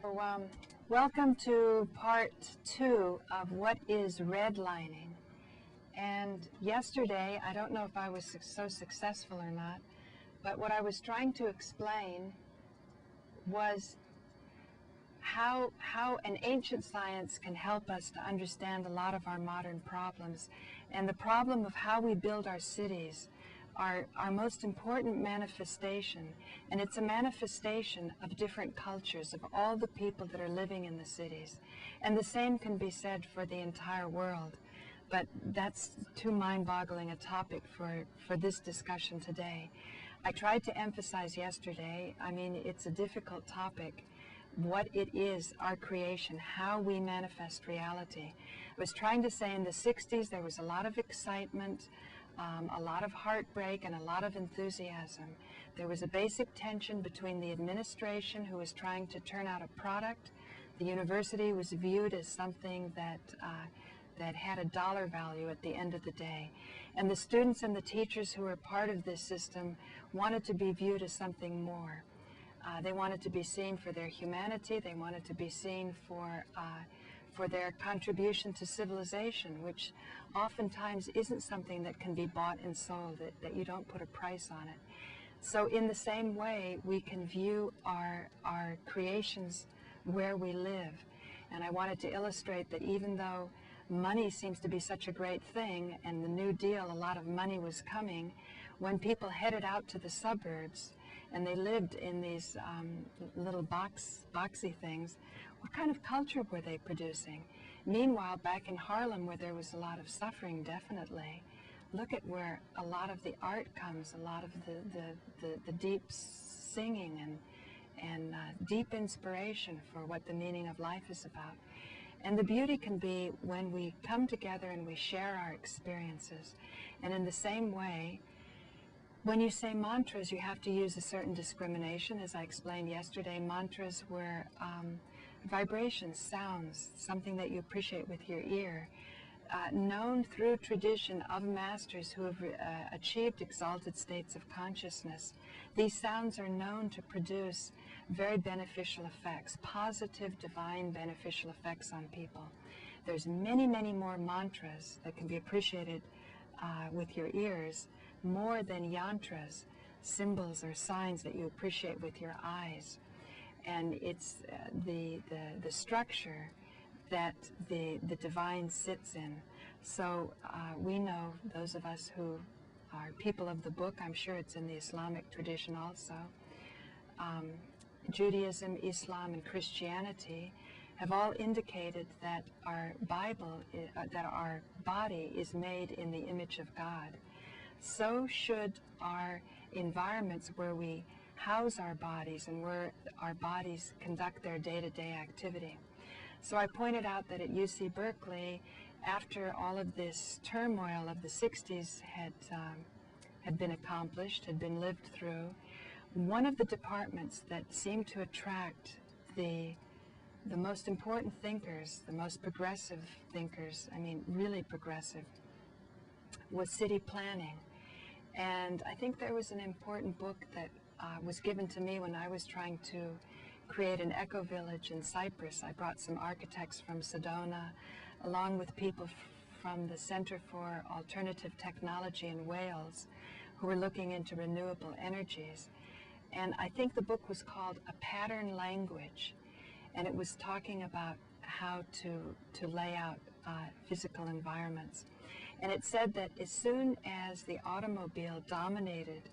So welcome to part 2 of what is redlining. And yesterday, I don't know if I was so successful or not, but what I was trying to explain was how an ancient science can help us to understand a lot of our modern problems, and the problem of how we build our cities, our most important manifestation, and it's a manifestation of different cultures, of all the people that are living in the cities. And the same can be said for the entire world, but that's too mind-boggling a topic for this discussion today. I tried to emphasize yesterday, I mean, it's a difficult topic, what it is, our creation, how we manifest reality. I was trying to say in the 60s there was a lot of excitement, a lot of heartbreak, and a lot of enthusiasm. There was a basic tension between the administration, who was trying to turn out a product. The university was viewed as something that had a dollar value at the end of the day. And the students and the teachers who were part of this system wanted to be viewed as something more. They wanted to be seen for their humanity. They wanted to be seen for their contribution to civilization, which oftentimes isn't something that can be bought and sold, that you don't put a price on it. So in the same way, we can view our creations where we live. And I wanted to illustrate that even though money seems to be such a great thing, and the New Deal, a lot of money was coming, when people headed out to the suburbs and they lived in these little boxy things, what kind of culture were they producing? Meanwhile, back in Harlem, where there was a lot of suffering, definitely, look at where a lot of the art comes, a lot of the deep singing and deep inspiration for what the meaning of life is about. And the beauty can be when we come together and we share our experiences. And in the same way, when you say mantras, you have to use a certain discrimination. As I explained yesterday, mantras were vibrations, sounds, something that you appreciate with your ear, known through tradition of masters who have achieved exalted states of consciousness. These sounds are known to produce very beneficial effects, positive, divine, beneficial effects on people. There's many, many more mantras that can be appreciated with your ears, more than yantras, symbols or signs that you appreciate with your eyes. And it's the structure that the divine sits in. So we know, those of us who are people of the book, I'm sure it's in the Islamic tradition also, Judaism, Islam, and Christianity have all indicated that our Bible, that our body is made in the image of God. So should our environments where we house our bodies and where our bodies conduct their day-to-day activity. So I pointed out that at UC Berkeley, after all of this turmoil of the 60s had been accomplished, had been lived through, one of the departments that seemed to attract the most important thinkers, the most progressive thinkers, I mean really progressive, was city planning. And I think there was an important book that was given to me when I was trying to create an eco-village in Cyprus. I brought some architects from Sedona, along with people from the Center for Alternative Technology in Wales, who were looking into renewable energies. And I think the book was called A Pattern Language, and it was talking about how to lay out physical environments. And it said that as soon as the automobile dominated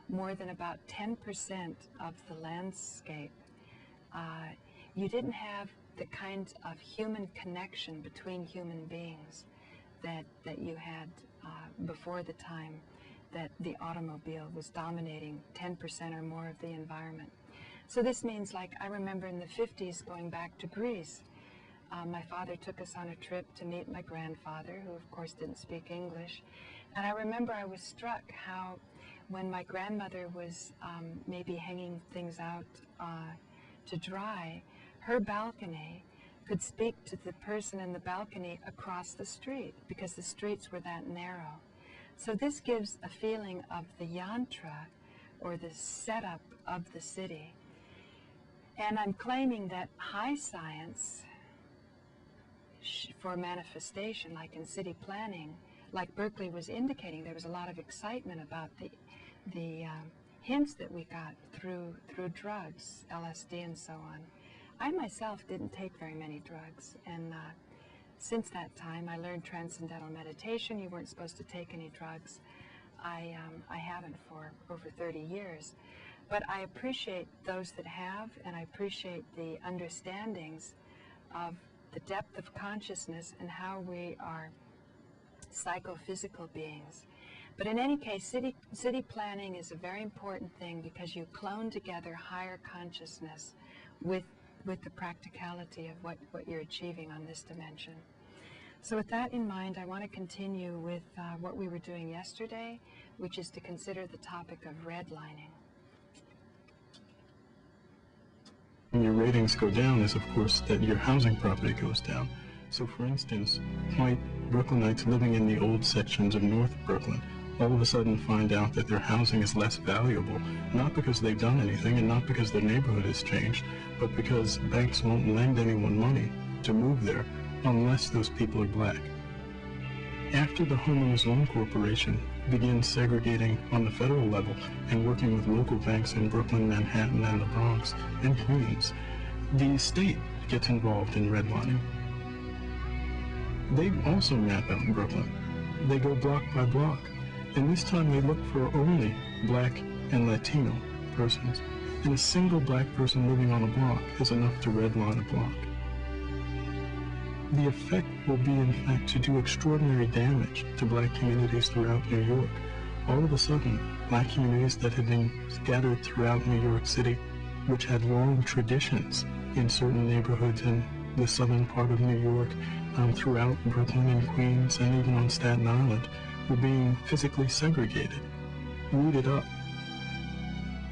more than about 10% of the landscape, you didn't have the kind of human connection between human beings that you had before the time that the automobile was dominating 10% or more of the environment. So this means, like, I remember in the 50s going back to Greece, my father took us on a trip to meet my grandfather, who of course didn't speak English. And I remember I was struck how when my grandmother was maybe hanging things out to dry, her balcony could speak to the person in the balcony across the street because the streets were that narrow. So this gives a feeling of the yantra, or the setup of the city. And I'm claiming that high science for manifestation, like in city planning, like Berkeley was indicating, there was a lot of excitement about the hints that we got through drugs, LSD and so on. I myself didn't take very many drugs, and since that time I learned transcendental meditation. You weren't supposed to take any drugs. I haven't for over 30 years. But I appreciate those that have, and I appreciate the understandings of the depth of consciousness and how we are psychophysical beings. But in any case, city planning is a very important thing because you clone together higher consciousness with the practicality of what you're achieving on this dimension. So with that in mind, I want to continue with what we were doing yesterday, which is to consider the topic of redlining. When your ratings go down is, of course, that your housing property goes down. So, for instance, white Brooklynites living in the old sections of North Brooklyn all of a sudden find out that their housing is less valuable, not because they've done anything and not because their neighborhood has changed, but because banks won't lend anyone money to move there unless those people are black. After the Homeowners Loan Corporation begins segregating on the federal level and working with local banks in Brooklyn, Manhattan, and the Bronx, and Queens, the state gets involved in redlining. They also map out in Brooklyn. They go block by block, and this time they look for only black and Latino persons, and a single black person living on a block is enough to redline a block. The effect will be, in fact, to do extraordinary damage to black communities throughout New York. All of a sudden, black communities that had been scattered throughout New York City, which had long traditions in certain neighborhoods in the southern part of New York, throughout Brooklyn and Queens, and even on Staten Island, were being physically segregated, rooted up.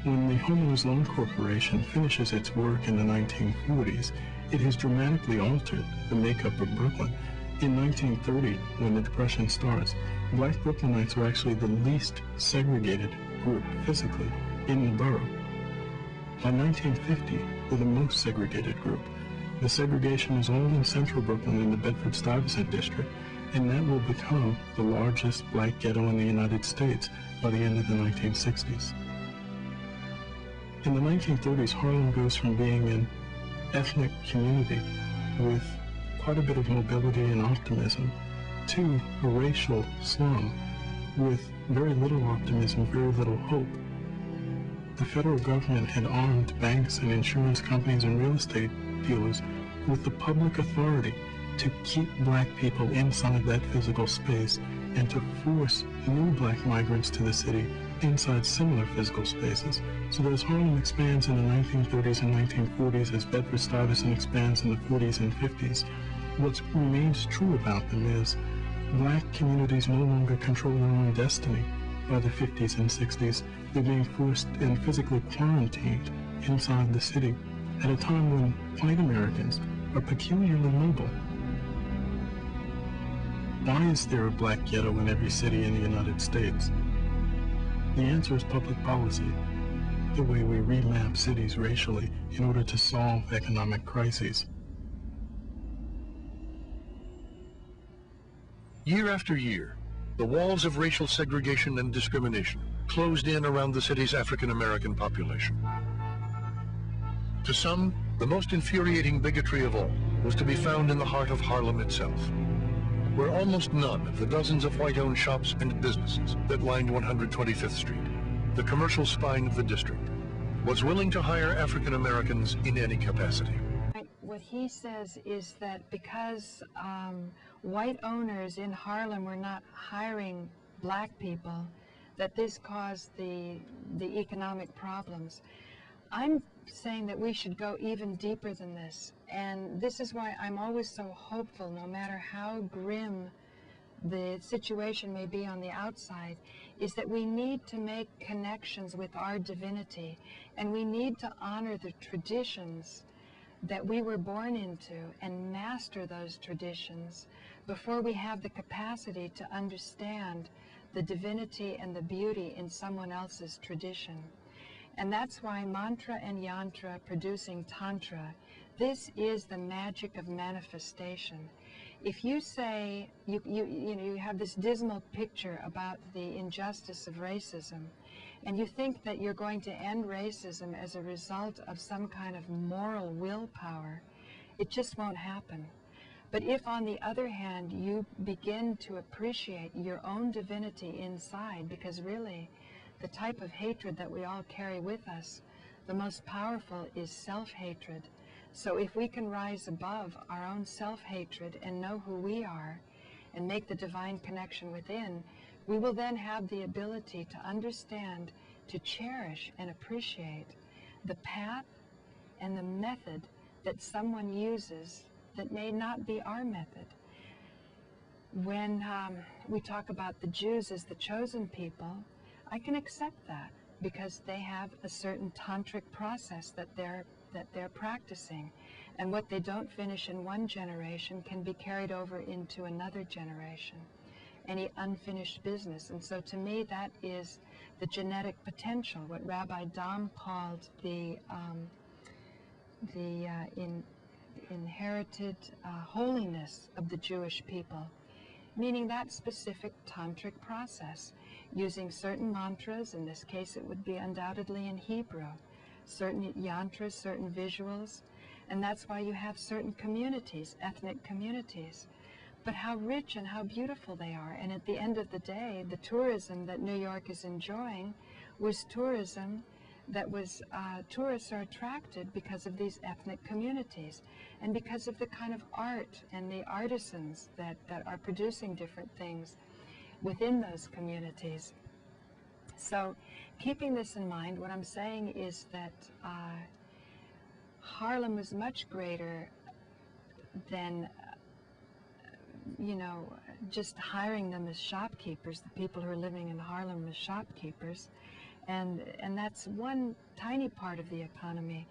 When the Homeowners Loan Corporation finishes its work in the 1940s, it has dramatically altered the makeup of Brooklyn. In 1930, when the Depression starts, black Brooklynites are actually the least segregated group physically in the borough. By 1950, they're the most segregated group. The segregation is all in central Brooklyn in the Bedford-Stuyvesant district, and that will become the largest black ghetto in the United States by the end of the 1960s. In the 1930s, Harlem goes from being an ethnic community with quite a bit of mobility and optimism to a racial slum with very little optimism, very little hope. The federal government had armed banks and insurance companies and real estate dealers with the public authority to keep black people inside that physical space and to force new black migrants to the city inside similar physical spaces. So that as Harlem expands in the 1930s and 1940s, as Bedford-Stuyvesant expands in the 40s and 50s, what remains true about them is black communities no longer control their own destiny. By the 50s and 60s, they're being forced and physically quarantined inside the city at a time when white Americans are peculiarly mobile. Why is there a black ghetto in every city in the United States? The answer is public policy, the way we remap cities racially in order to solve economic crises. Year after year, the walls of racial segregation and discrimination closed in around the city's African-American population. To some, the most infuriating bigotry of all was to be found in the heart of Harlem itself, where almost none of the dozens of white-owned shops and businesses that lined 125th Street, the commercial spine of the district, was willing to hire African Americans in any capacity. What he says is that because white owners in Harlem were not hiring black people, that this caused the economic problems. I'm saying that we should go even deeper than this, and this is why I'm always so hopeful, no matter how grim the situation may be on the outside, is that we need to make connections with our divinity, and we need to honor the traditions that we were born into and master those traditions before we have the capacity to understand the divinity and the beauty in someone else's tradition. And that's why mantra and yantra producing Tantra, this is the magic of manifestation. If you say, you have this dismal picture about the injustice of racism, and you think that you're going to end racism as a result of some kind of moral willpower, it just won't happen. But if, on the other hand, you begin to appreciate your own divinity inside, because really, the type of hatred that we all carry with us, the most powerful is self-hatred. So if we can rise above our own self-hatred and know who we are and make the divine connection within, we will then have the ability to understand, to cherish and appreciate the path and the method that someone uses that may not be our method. When we talk about the Jews as the chosen people, I can accept that because they have a certain tantric process that they're practicing, and what they don't finish in one generation can be carried over into another generation, any unfinished business. And so to me, that is the genetic potential, what Rabbi Dam called the inherited holiness of the Jewish people, meaning that specific tantric process, using certain mantras. In this case, it would be undoubtedly in Hebrew, certain yantras, certain visuals, and that's why you have certain communities, ethnic communities. But how rich and how beautiful they are. And at the end of the day, the tourism that New York is enjoying was tourism that was, tourists are attracted because of these ethnic communities and because of the kind of art and the artisans that are producing different things within those communities. So keeping this in mind, what I'm saying is that Harlem was much greater than, just hiring them as shopkeepers, the people who are living in Harlem as shopkeepers. And that's one tiny part of the economy.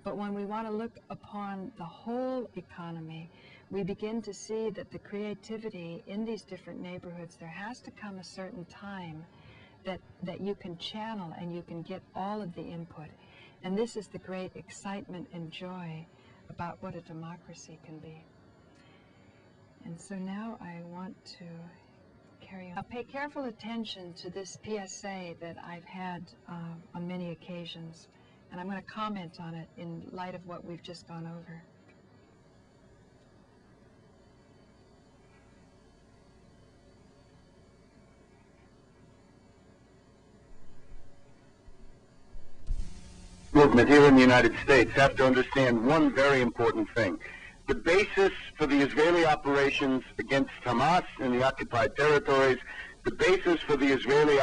But when we want to look upon the whole economy, we begin to see that the creativity in these different neighborhoods, there has to come a certain time that you can channel and you can get all of the input. And this is the great excitement and joy about what a democracy can be. And so now I want to carry on. I'll pay careful attention to this PSA that I've had on many occasions, and I'm going to comment on it in light of what we've just gone over. Movement here in the United States have to understand one very important thing. The basis for the Israeli operations against Hamas in the occupied territories, the basis for the Israeli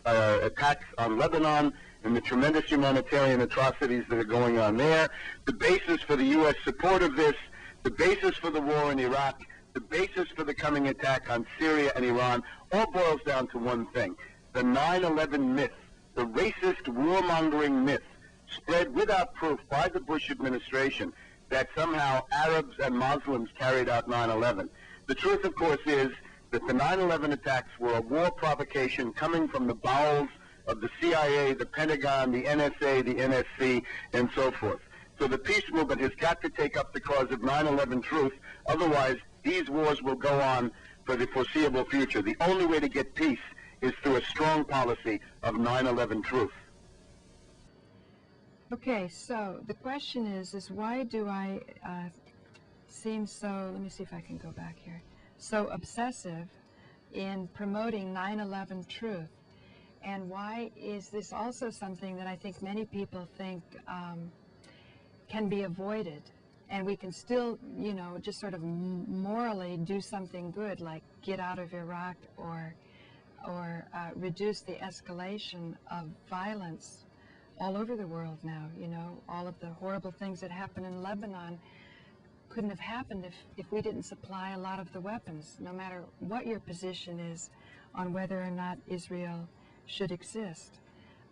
attacks on Lebanon and the tremendous humanitarian atrocities that are going on there, the basis for the U.S. support of this, the basis for the war in Iraq, the basis for the coming attack on Syria and Iran, all boils down to one thing: the 9/11 myth, the racist warmongering myth, spread without proof by the Bush administration that somehow Arabs and Muslims carried out 9/11. The truth, of course, is that the 9/11 attacks were a war provocation coming from the bowels of the CIA, the Pentagon, the NSA, the NSC, and so forth. So the peace movement has got to take up the cause of 9/11 truth. Otherwise, these wars will go on for the foreseeable future. The only way to get peace is through a strong policy of 9/11 truth. Okay, so the question is why do I seem so, let me see if I can go back here, so obsessive in promoting 9/11 truth? And why is this also something that I think many people think can be avoided? And we can still, just sort of morally do something good, like get out of Iraq or reduce the escalation of violence all over the world now. All of the horrible things that happen in Lebanon couldn't have happened if we didn't supply a lot of the weapons, no matter what your position is on whether or not Israel should exist.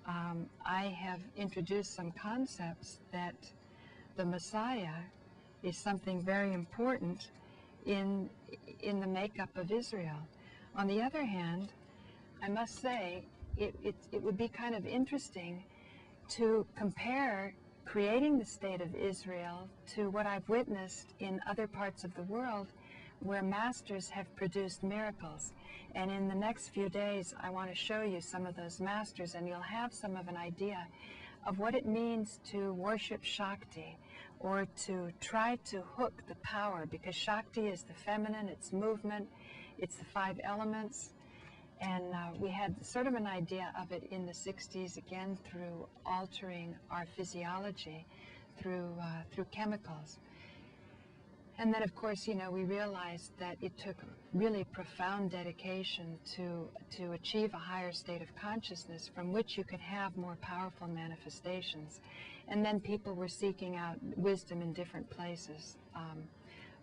I have introduced some concepts that the Messiah is something very important in the makeup of Israel. On the other hand, I must say, it would be kind of interesting to compare creating the state of Israel to what I've witnessed in other parts of the world where masters have produced miracles. And in the next few days, I want to show you some of those masters, and you'll have some of an idea of what it means to worship Shakti, or to try to hook the power, because Shakti is the feminine, it's movement, it's the 5 elements. And we had sort of an idea of it in the 60s, again, through altering our physiology through chemicals. And then, of course, you know, we realized that it took really profound dedication to achieve a higher state of consciousness from which you could have more powerful manifestations. And then people were seeking out wisdom in different places.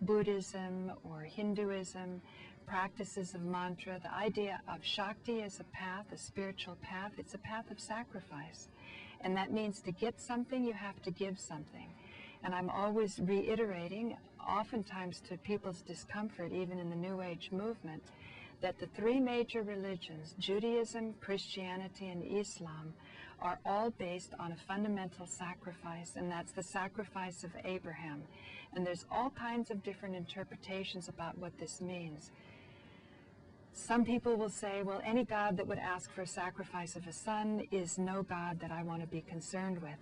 Buddhism or Hinduism, practices of mantra, the idea of Shakti as a path, a spiritual path, it's a path of sacrifice. And that means to get something, you have to give something. And I'm always reiterating, oftentimes to people's discomfort, even in the New Age movement, that the 3 major religions, Judaism, Christianity, and Islam, are all based on a fundamental sacrifice, and that's the sacrifice of Abraham. And there's all kinds of different interpretations about what this means. Some people will say, well, any God that would ask for a sacrifice of a son is no God that I want to be concerned with.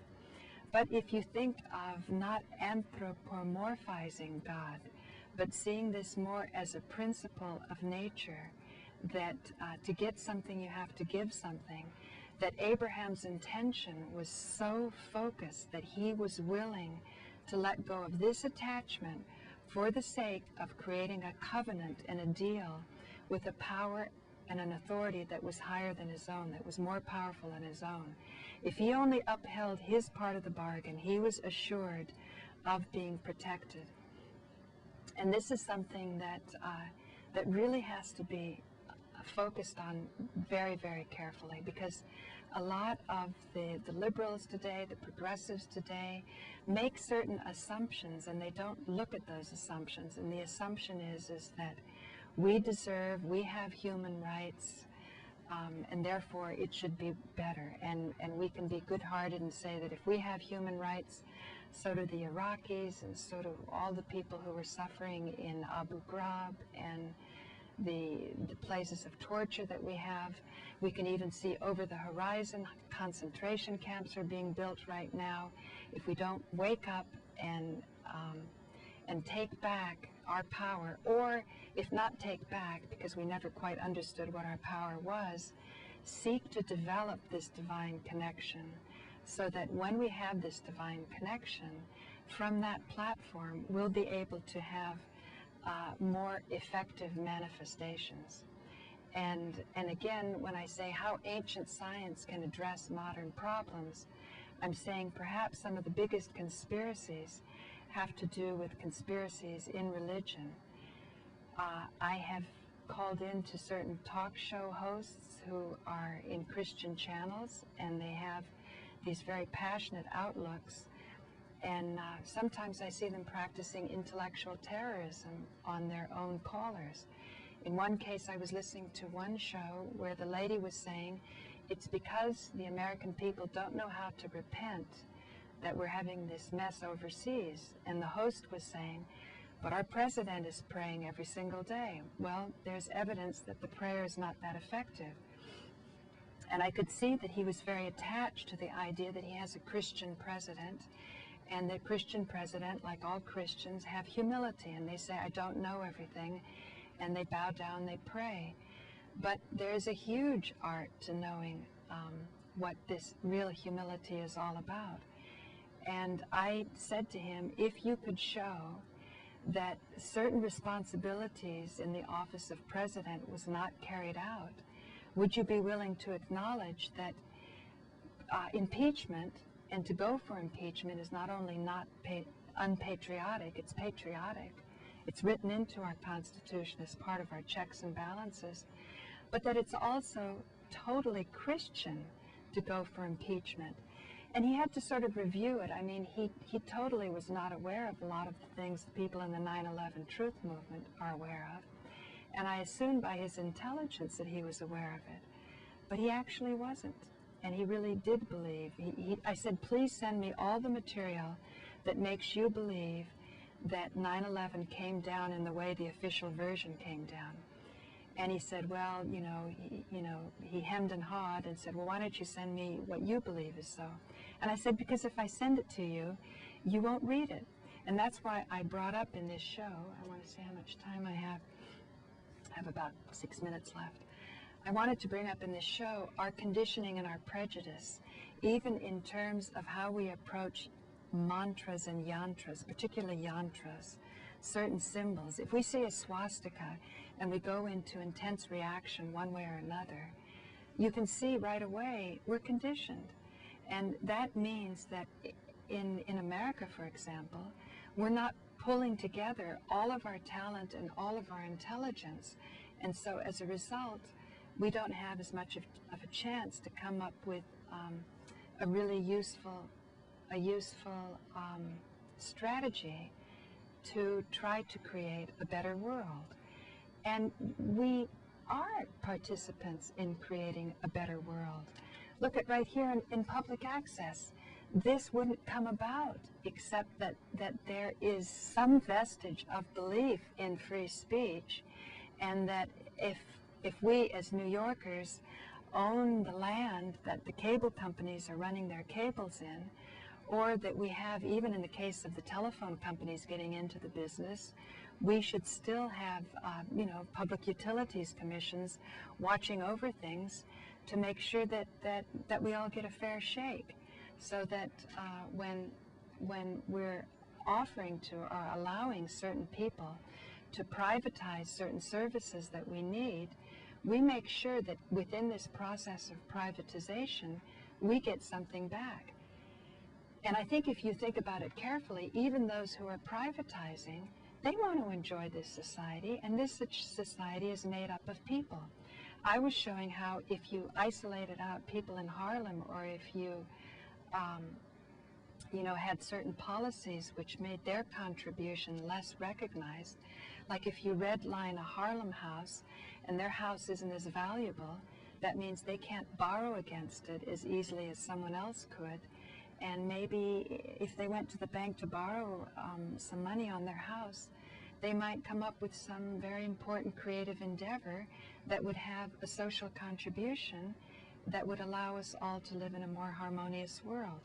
But if you think of not anthropomorphizing God, but seeing this more as a principle of nature, that to get something you have to give something, that Abraham's intention was so focused that he was willing to let go of this attachment for the sake of creating a covenant and a deal with a power and an authority that was higher than his own, that was more powerful than his own. If he only upheld his part of the bargain, he was assured of being protected. And this is something that that really has to be focused on very, very carefully, because a lot of the liberals today, the progressives today, make certain assumptions, and they don't look at those assumptions. And the assumption is that we deserve, we have human rights, and therefore it should be better. And we can be good-hearted and say that if we have human rights, so do the Iraqis, and so do all the people who were suffering in Abu Ghraib, and the places of torture that we have. We can even see over the horizon, concentration camps are being built right now. If we don't wake up and take back our power, or if not take back, because we never quite understood what our power was, seek to develop this divine connection, so that when we have this divine connection, from that platform, we'll be able to have more effective manifestations. And again, when I say how ancient science can address modern problems, I'm saying perhaps some of the biggest conspiracies have to do with conspiracies in religion. I have called in to certain talk show hosts who are in Christian channels, and they have these very passionate outlooks. And sometimes I see them practicing intellectual terrorism on their own callers. In one case, I was listening to one show where the lady was saying, it's because the American people don't know how to repent that we're having this mess overseas. And the host was saying, but our president is praying every single day. Well, there's evidence that the prayer is not that effective. And I could see that he was very attached to the idea that he has a Christian president, and the Christian president, like all Christians, have humility, and they say, I don't know everything, and they bow down, they pray. But there's a huge art to knowing what this real humility is all about. And I said to him, if you could show that certain responsibilities in the office of president was not carried out, would you be willing to acknowledge that impeachment, and to go for impeachment, is not only not unpatriotic, it's patriotic. It's written into our Constitution as part of our checks and balances, but that it's also totally Christian to go for impeachment. And he had to sort of review it. I mean, he totally was not aware of a lot of the things the people in the 9/11 Truth Movement are aware of. And I assumed by his intelligence that he was aware of it. But he actually wasn't. and he really did believe. I said, please send me all the material that makes you believe that 9/11 came down in the way the official version came down. And he said, well, he hemmed and hawed and said, well, why don't you send me what you believe is so? And I said, because if I send it to you, you won't read it. And that's why I brought up in this show, I want to see how much time I have. I have about 6 minutes left. I wanted to bring up in this show our conditioning and our prejudice, even in terms of how we approach mantras and yantras, particularly yantras, certain symbols. If we see a swastika and we go into intense reaction one way or another, you can see right away we're conditioned. And that means that in America, for example, we're not pulling together all of our talent and all of our intelligence. And so as a result, we don't have as much of a chance to come up with a really useful strategy to try to create a better world. And we are participants in creating a better world. Look at right here in public access. This wouldn't come about except that there is some vestige of belief in free speech, and that if we as New Yorkers own the land that the cable companies are running their cables in, or that we have, even in the case of the telephone companies getting into the business, we should still have, public utilities commissions watching over things to make sure that we all get a fair shake, so that when we're offering to or allowing certain people to privatize certain services that we need, we make sure that within this process of privatization, we get something back. And I think if you think about it carefully, even those who are privatizing, they want to enjoy this society, and this society is made up of people. I was showing how if you isolated out people in Harlem, or if you, had certain policies which made their contribution less recognized, like if you redline a Harlem house and their house isn't as valuable, that means they can't borrow against it as easily as someone else could. And maybe if they went to the bank to borrow some money on their house, they might come up with some very important creative endeavor that would have a social contribution that would allow us all to live in a more harmonious world.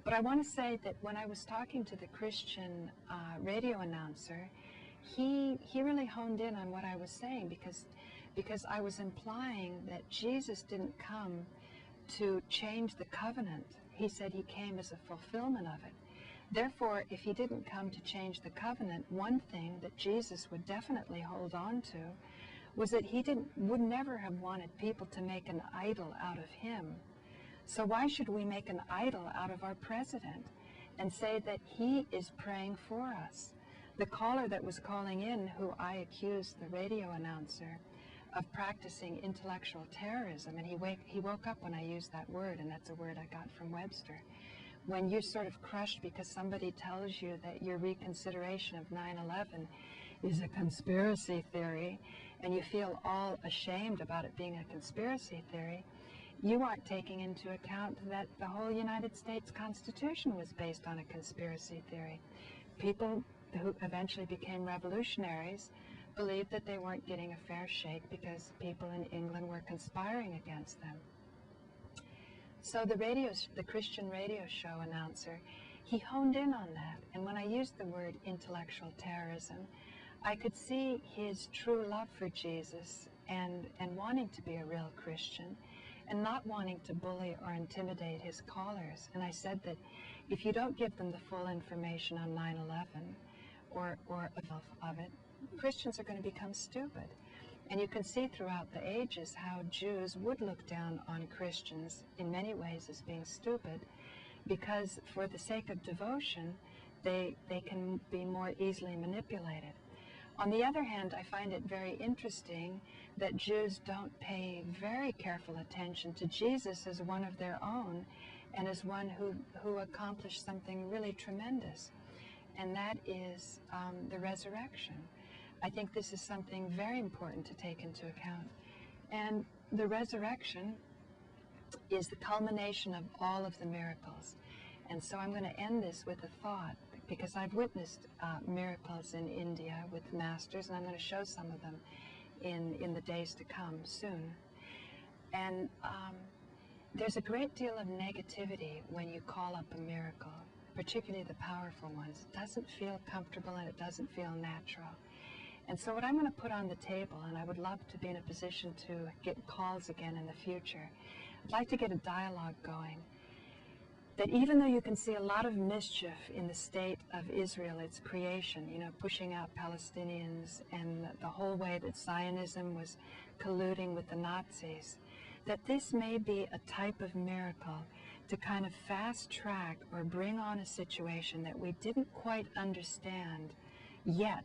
But I want to say that when I was talking to the Christian radio announcer, he really honed in on what I was saying, because I was implying that Jesus didn't come to change the covenant. He said he came as a fulfillment of it. Therefore, if he didn't come to change the covenant, one thing that Jesus would definitely hold on to was that he would never have wanted people to make an idol out of him. So why should we make an idol out of our president and say that he is praying for us? The caller that was calling in, who I accused the radio announcer of practicing intellectual terrorism, and he woke up when I used that word, and that's a word I got from Webster. When you're sort of crushed because somebody tells you that your reconsideration of 9/11 is a conspiracy theory, and you feel all ashamed about it being a conspiracy theory, you aren't taking into account that the whole United States Constitution was based on a conspiracy theory. People who eventually became revolutionaries believed that they weren't getting a fair shake because people in England were conspiring against them. So the Christian radio show announcer, he honed in on that. And when I used the word intellectual terrorism, I could see his true love for Jesus and wanting to be a real Christian, and not wanting to bully or intimidate his callers. And I said that if you don't give them the full information on 9/11 or of it, Christians are going to become stupid. And you can see throughout the ages how Jews would look down on Christians in many ways as being stupid, because for the sake of devotion, they can be more easily manipulated. On the other hand, I find it very interesting that Jews don't pay very careful attention to Jesus as one of their own, and as one who accomplished something really tremendous, and that is the resurrection. I think this is something very important to take into account. And the resurrection is the culmination of all of the miracles. And so I'm going to end this with a thought, because I've witnessed miracles in India with masters, and I'm going to show some of them in the days to come soon. And there's a great deal of negativity when you call up a miracle, particularly the powerful ones. It doesn't feel comfortable and it doesn't feel natural. And so what I'm going to put on the table, and I would love to be in a position to get calls again in the future, I'd like to get a dialogue going, that even though you can see a lot of mischief in the state of Israel, its creation, you know, pushing out Palestinians and the whole way that Zionism was colluding with the Nazis, that this may be a type of miracle to kind of fast track or bring on a situation that we didn't quite understand yet,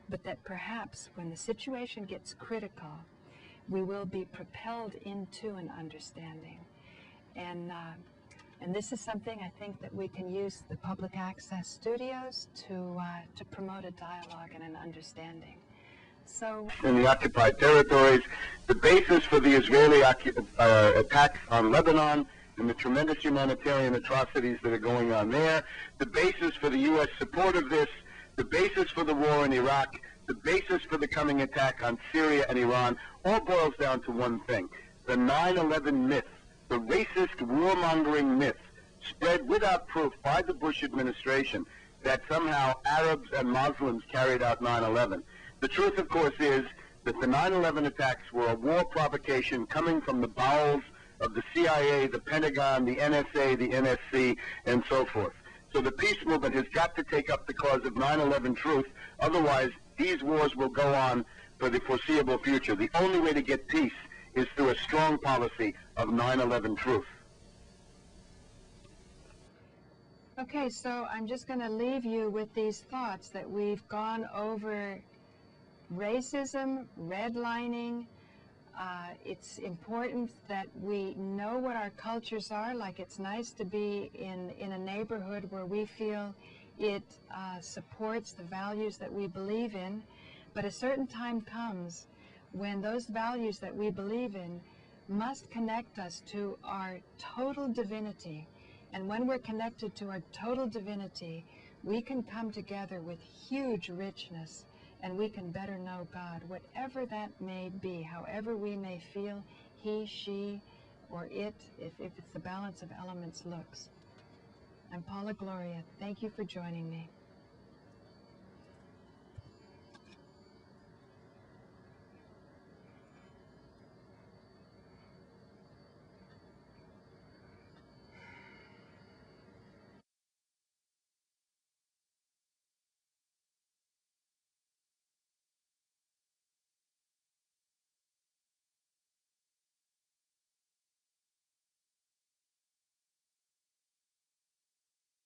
but that perhaps when the situation gets critical, we will be propelled into an understanding. And this is something I think that we can use the public access studios to promote a dialogue and an understanding. So, in the occupied territories, the basis for the Israeli attacks on Lebanon and the tremendous humanitarian atrocities that are going on there, the basis for the U.S. support of this, the basis for the war in Iraq, the basis for the coming attack on Syria and Iran, all boils down to one thing: the 9/11 myth, the racist warmongering myth, spread without proof by the Bush administration that somehow Arabs and Muslims carried out 9/11. The truth, of course, is that the 9/11 attacks were a war provocation coming from the bowels of the CIA, the Pentagon, the NSA, the NSC, and so forth. So the peace movement has got to take up the cause of 9/11 truth. Otherwise, these wars will go on for the foreseeable future. The only way to get peace is through a strong policy of 9/11 truth. okay, so I'm just going to leave you with these thoughts that we've gone over racism, redlining. It's important that we know what our cultures are. Like, it's nice to be in a neighborhood where we feel it supports the values that we believe in, but a certain time comes when those values that we believe in must connect us to our total divinity. And when we're connected to our total divinity, we can come together with huge richness, and we can better know God, whatever that may be, however we may feel he, she, or it, if it's the balance of elements looks. I'm Paula Gloria. Thank you for joining me.